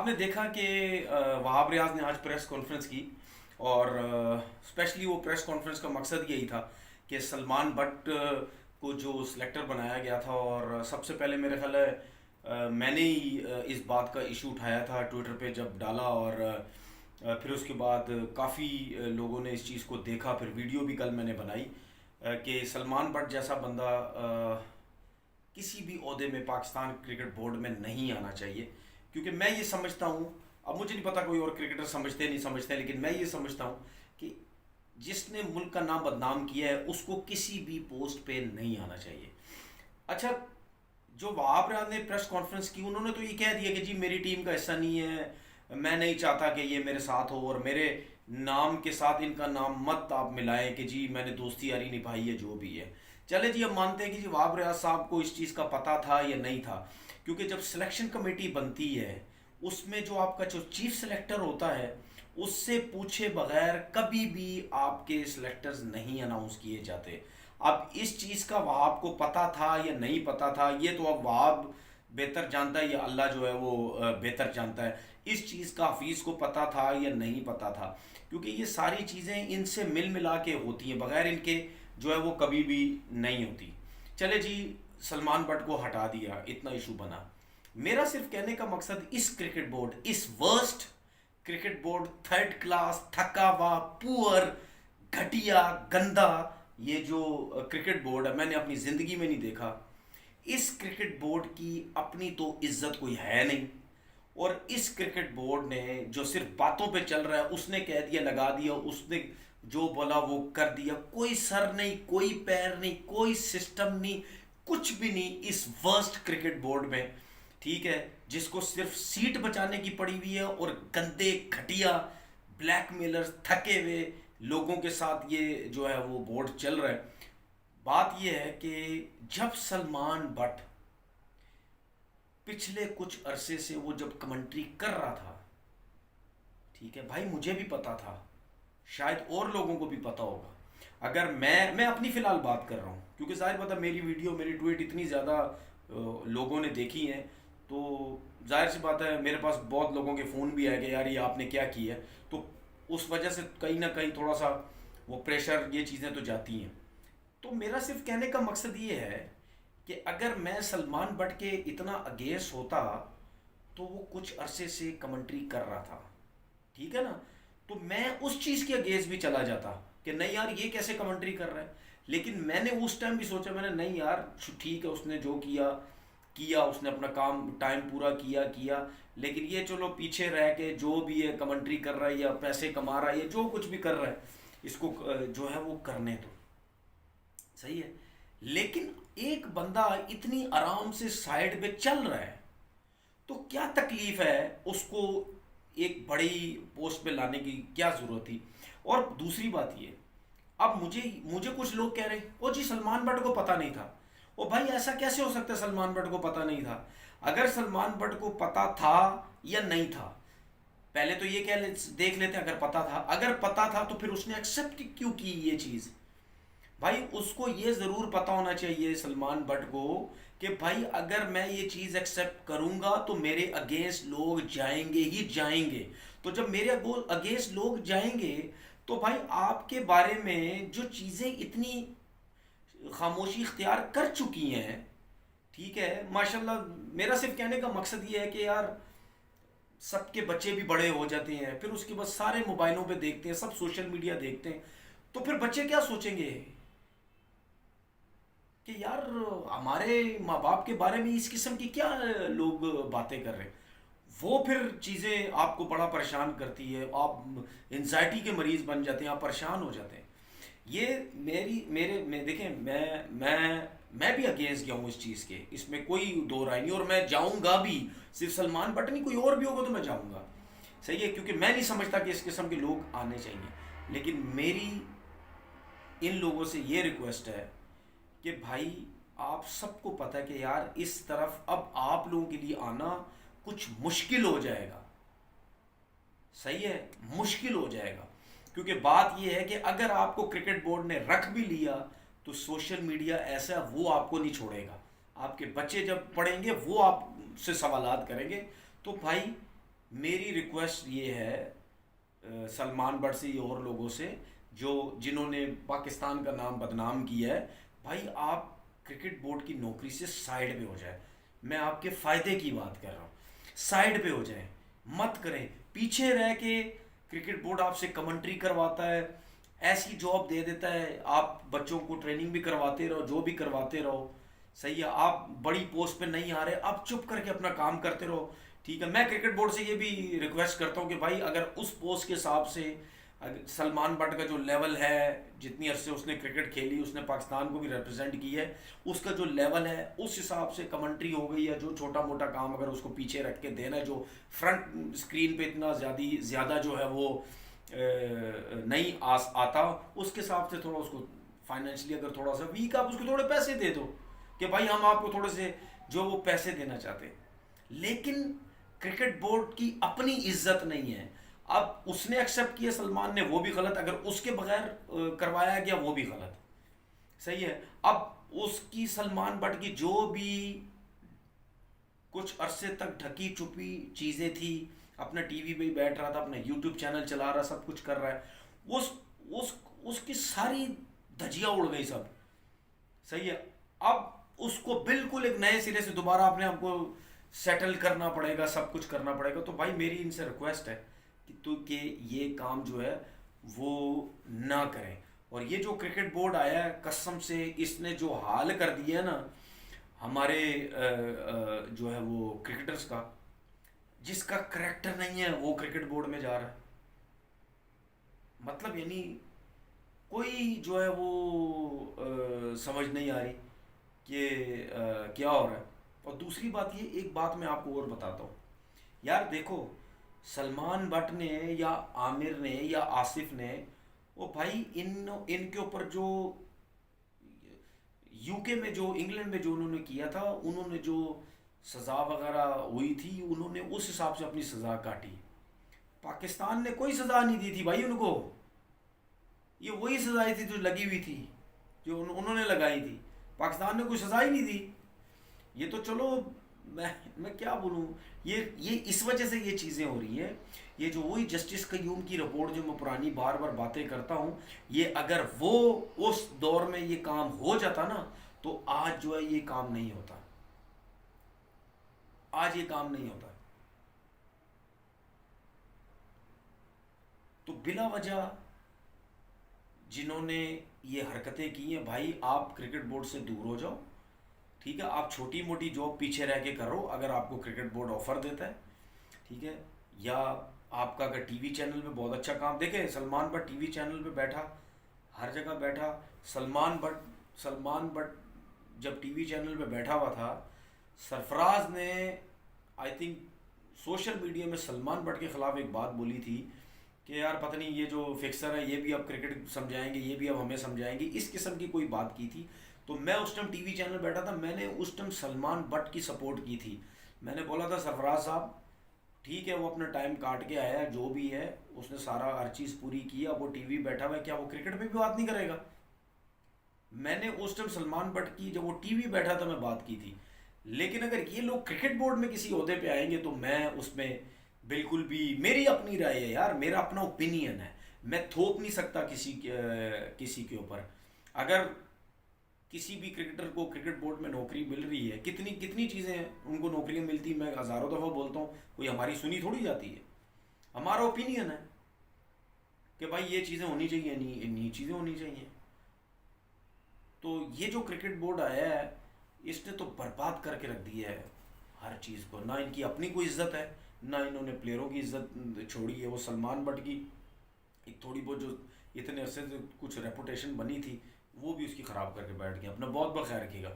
आपने देखा कि वहाब रियाज ने आज प्रेस कॉन्फ्रेंस की और स्पेशली वो प्रेस कॉन्फ्रेंस का मकसद यही था कि सलमान भट्ट को जो सिलेक्टर बनाया गया था। और सबसे पहले मेरे ख्याल है मैंने ही इस बात का इशू उठाया था ट्विटर पे जब डाला। और फिर उसके बाद काफ़ी लोगों ने इस चीज़ को देखा। फिर वीडियो भी कल मैंने बनाई कि सलमान भट्ट जैसा बंदा किसी भी ओहदे में पाकिस्तान क्रिकेट बोर्ड में नहीं आना चाहिए। क्योंकि मैं ये समझता हूँ, अब मुझे नहीं पता कोई और क्रिकेटर समझते नहीं समझते, लेकिन मैं ये समझता हूँ कि जिसने मुल्क का नाम बदनाम किया है उसको किसी भी पोस्ट पे नहीं आना चाहिए। अच्छा, जो वहाब रियाज ने प्रेस कॉन्फ्रेंस की उन्होंने तो ये कह दिया कि जी मेरी टीम का हिस्सा नहीं है, मैं नहीं चाहता कि ये मेरे साथ हो, और मेरे नाम के साथ इनका नाम मत आप मिलाएं कि जी मैंने दोस्ती यारी निभाई है जो भी है। चले जी, अब मानते हैं कि जी वहाब रियाज साहब को इस चीज़ का पता था या नहीं था। क्योंकि जब सिलेक्शन कमेटी बनती है उसमें जो आपका जो चीफ सिलेक्टर होता है उससे पूछे बगैर कभी भी आपके सिलेक्टर्स नहीं अनाउंस किए जाते। अब इस चीज़ का वहाब को पता था या नहीं पता था ये तो अब वहाब बेहतर जानता है या अल्लाह जो है वो बेहतर जानता है। इस चीज़ का हफीज़ को पता था या नहीं पता था, क्योंकि ये सारी चीज़ें इनसे मिल मिला के होती हैं, बगैर इनके जो है वो कभी भी नहीं होती। चले जी, सलमान भट्ट को हटा दिया, इतना इशू बना। मेरा सिर्फ कहने का मकसद इस क्रिकेट बोर्ड, इस worst cricket board, third class, थका हुआ, पुअर, घटिया, गंदा, ये जो क्रिकेट बोर्ड है मैंने अपनी ज़िंदगी में नहीं देखा। इस क्रिकेट बोर्ड की अपनी तो इज्जत कोई है नहीं। और इस क्रिकेट बोर्ड ने जो सिर्फ बातों पे चल रहा है, उसने कह दिया लगा दिया, उसने जो बोला वो कर दिया, कोई सर नहीं, कोई पैर नहीं, कोई सिस्टम नहीं, कुछ भी नहीं इस वर्स्ट क्रिकेट बोर्ड में। ठीक है, जिसको सिर्फ सीट बचाने की पड़ी हुई है और गंदे घटिया ब्लैकमेलर्स थके हुए लोगों के साथ ये जो है वो बोर्ड चल रहा है। बात यह है कि जब सलमान भट्ट पिछले कुछ अरसे से वो जब कमेंट्री कर रहा था, ठीक है भाई, मुझे भी पता था, शायद और लोगों को भी पता होगा। अगर मैं अपनी फ़िलहाल बात कर रहा हूँ, क्योंकि ज़ाहिर बात है मेरी वीडियो मेरी ट्वीट इतनी ज़्यादा लोगों ने देखी हैं, तो जाहिर सी बात है मेरे पास बहुत लोगों के फ़ोन भी आए कि यार ये आपने क्या किया है। तो उस वजह से कहीं ना कहीं थोड़ा सा वो प्रेशर, ये चीज़ें तो जाती हैं। तो मेरा सिर्फ कहने का मकसद ये है कि अगर मैं सलमान भट्ट के इतना अगेंस्ट होता तो वो कुछ अरसे से कमेंट्री कर रहा था, ठीक है ना, तो मैं उस चीज़ के अगेंस्ट भी चला जाता कि नहीं यार ये कैसे कमेंट्री कर रहा है। लेकिन मैंने उस टाइम भी सोचा, मैंने नहीं यार ठीक है, उसने जो किया किया, उसने अपना काम टाइम पूरा किया किया। लेकिन ये चलो पीछे रह के जो भी है कमेंट्री कर रहा है या पैसे कमा रहा है या जो कुछ भी कर रहा है, इसको जो है वो करने दो, सही है। लेकिन एक बंदा इतनी आराम से साइड पे चल रहा है तो क्या तकलीफ है उसको एक बड़ी पोस्ट पे लाने की क्या जरूरत थी। और दूसरी बात ये, अब मुझे मुझे कुछ लोग कह रहे ओ जी सलमान भट्ट को पता नहीं था। ओ भाई ऐसा कैसे हो सकता है सलमान भट्ट को पता नहीं था? अगर सलमान भट्ट को पता था या नहीं था, पहले तो ये कह देख लेते हैं। अगर पता था, अगर पता था तो फिर उसने एक्सेप्ट क्यों की ये चीज़? भाई उसको ये ज़रूर पता होना चाहिए सलमान भट्ट को कि भाई अगर मैं ये चीज़ एक्सेप्ट करूंगा तो मेरे अगेंस्ट लोग जाएंगे ही जाएंगे। तो जब मेरे अगेंस्ट लोग जाएंगे तो भाई आपके बारे में जो चीज़ें इतनी खामोशी इख्तियार कर चुकी हैं, ठीक है माशाल्लाह। मेरा सिर्फ कहने का मकसद ये है कि यार सबके बच्चे भी बड़े हो जाते हैं, फिर उसके बाद सारे मोबाइलों पे देखते हैं, सब सोशल मीडिया देखते हैं, तो फिर बच्चे क्या सोचेंगे कि यार हमारे माँ बाप के बारे में इस किस्म की क्या लोग बातें कर रहे हैं। वो फिर चीज़ें आपको बड़ा परेशान करती है, आप एनजाइटी के मरीज़ बन जाते हैं, आप परेशान हो जाते हैं। ये मेरी मेरे में देखें, मैं भी अगेंस्ट गया हूँ इस चीज़ के, इसमें कोई दो राय नहीं, और मैं जाऊँगा भी। सिर्फ सलमान भट्ट नहीं, कोई और भी होगा तो मैं जाऊँगा, सही है, क्योंकि मैं नहीं समझता कि इस किस्म के लोग आने चाहिए। लेकिन मेरी इन लोगों से ये रिक्वेस्ट है कि भाई आप सबको पता है कि यार इस तरफ अब आप लोगों के लिए आना कुछ मुश्किल हो जाएगा, सही है, मुश्किल हो जाएगा। क्योंकि बात यह है कि अगर आपको क्रिकेट बोर्ड ने रख भी लिया तो सोशल मीडिया ऐसा वो आपको नहीं छोड़ेगा। आपके बच्चे जब पढ़ेंगे वो आपसे सवालात करेंगे। तो भाई मेरी रिक्वेस्ट ये है सलमान बट से या और लोगों से जो जिन्होंने पाकिस्तान का नाम बदनाम किया है, भाई आप क्रिकेट बोर्ड की नौकरी से साइड पे हो जाए। मैं आपके फ़ायदे की बात कर रहा हूँ, साइड पे हो जाए, मत करें। पीछे रह के क्रिकेट बोर्ड आपसे कमेंट्री करवाता है, ऐसी जॉब दे देता है, आप बच्चों को ट्रेनिंग भी करवाते रहो, जो भी करवाते रहो, सही है। आप बड़ी पोस्ट पे नहीं आ रहे, आप चुप करके अपना काम करते रहो, ठीक है। मैं क्रिकेट बोर्ड से ये भी रिक्वेस्ट करता हूँ कि भाई अगर उस पोस्ट के हिसाब से सलमान बट का जो लेवल है, जितनी अरसे उसने क्रिकेट खेली, उसने पाकिस्तान को भी रिप्रेजेंट की है, उसका जो लेवल है उस हिसाब से कमेंट्री हो गई है, जो छोटा मोटा काम अगर उसको पीछे रख के देना है, जो फ्रंट स्क्रीन पे इतना ज़्यादा जो है वो नहीं आता, उसके हिसाब से थोड़ा उसको फाइनेंशियली अगर थोड़ा सा वीक, आप उसको थोड़े पैसे दे दो कि भाई हम आपको थोड़े से जो वो पैसे देना चाहते हैं। लेकिन क्रिकेट बोर्ड की अपनी इज्जत नहीं है। अब उसने एक्सेप्ट किया सलमान ने, वो भी गलत, अगर उसके बगैर करवाया गया वो भी गलत, सही है। अब उसकी सलमान बट की जो भी कुछ अरसे तक ढकी छुपी चीज़ें थी, अपना टीवी पे ही बैठ रहा था, अपना यूट्यूब चैनल चला रहा, सब कुछ कर रहा है, उस उस उसकी सारी धजिया उड़ गई सब, सही है। अब उसको बिल्कुल एक नए सिरे से दोबारा अपने आपको सेटल करना पड़ेगा, सब कुछ करना पड़ेगा। तो भाई मेरी इनसे रिक्वेस्ट है कि ये काम जो है वो ना करें। और ये जो क्रिकेट बोर्ड आया है, कसम से इसने जो हाल कर दिया है ना हमारे जो है वो क्रिकेटर्स का, जिसका करेक्टर नहीं है वो क्रिकेट बोर्ड में जा रहा है, मतलब यानी कोई जो है वो समझ नहीं आ रही कि क्या हो रहा है। और दूसरी बात ये, एक बात मैं आपको और बताता हूँ यार, देखो सलमान बट ने या आमिर ने या आसिफ ने, वो भाई इनके ऊपर जो यूके में जो इंग्लैंड में जो उन्होंने किया था, उन्होंने जो सज़ा वगैरह हुई थी, उन्होंने उस हिसाब से अपनी सज़ा काटी। पाकिस्तान ने कोई सज़ा नहीं दी थी भाई उनको, ये वही सज़ाएं थी जो लगी हुई थी, जो उन्होंने लगाई थी। पाकिस्तान ने कोई सज़ा ही नहीं दी। ये तो चलो, मैं क्या बोलूँ, ये इस वजह से ये चीज़ें हो रही हैं। ये जो वही जस्टिस कयूम की रिपोर्ट जो मैं पुरानी बार बार बातें करता हूँ, ये अगर वो उस दौर में ये काम हो जाता ना, तो आज जो है ये काम नहीं होता, आज ये काम नहीं होता। तो बिला वजह जिन्होंने ये हरकतें की हैं, भाई आप क्रिकेट बोर्ड से दूर हो जाओ, ठीक है। आप छोटी मोटी जॉब पीछे रह के करो अगर आपको क्रिकेट बोर्ड ऑफर देता है, ठीक है। या आपका अगर टीवी चैनल पे बहुत अच्छा काम, देखे सलमान बट टीवी चैनल पे बैठा, हर जगह बैठा। सलमान बट जब टीवी चैनल पे बैठा हुआ था, सरफराज ने आई थिंक सोशल मीडिया में सलमान बट के खिलाफ एक बात बोली थी कि यार पता नहीं ये जो फिक्सर है ये भी अब क्रिकेट समझाएंगे, ये भी अब हमें समझाएंगे, इस किस्म की कोई बात की थी। तो मैं उस टाइम टीवी चैनल बैठा था, मैंने उस टाइम सलमान बट की सपोर्ट की थी। मैंने बोला था सरफराज साहब ठीक है, वो अपना टाइम काट के आया है, जो भी है उसने सारा हर चीज़ पूरी की, अब वो टीवी बैठा हुआ है, क्या वो क्रिकेट पे भी बात नहीं करेगा। मैंने उस टाइम सलमान बट की जब वो टीवी बैठा था मैं बात की थी। लेकिन अगर ये लोग क्रिकेट बोर्ड में किसी ओहदे पे आएंगे तो मैं उसमें बिल्कुल भी, मेरी अपनी राय है यार, मेरा अपना ओपिनियन है, मैं थोप नहीं सकता किसी के ऊपर। अगर किसी भी क्रिकेटर को क्रिकेट बोर्ड में नौकरी मिल रही है, कितनी कितनी चीज़ें उनको नौकरियां मिलती, मैं हज़ारों दफ़ा बोलता हूँ, कोई हमारी सुनी थोड़ी जाती है। हमारा ओपिनियन है कि भाई ये चीज़ें होनी चाहिए, नहीं नहीं चीज़ें होनी चाहिए। तो ये जो क्रिकेट बोर्ड आया है, इसने तो बर्बाद करके रख दिया है हर चीज़ को। ना इनकी अपनी कोई इज्जत है, ना इन्होंने प्लेयरों की इज्जत छोड़ी है। वो सलमान बट की एक थोड़ी बहुत जो इतने अरसे से कुछ रेपुटेशन बनी थी, वो भी उसकी ख़राब करके बैठ गया। अपना बहुत बहुत ख्याल रखिएगा।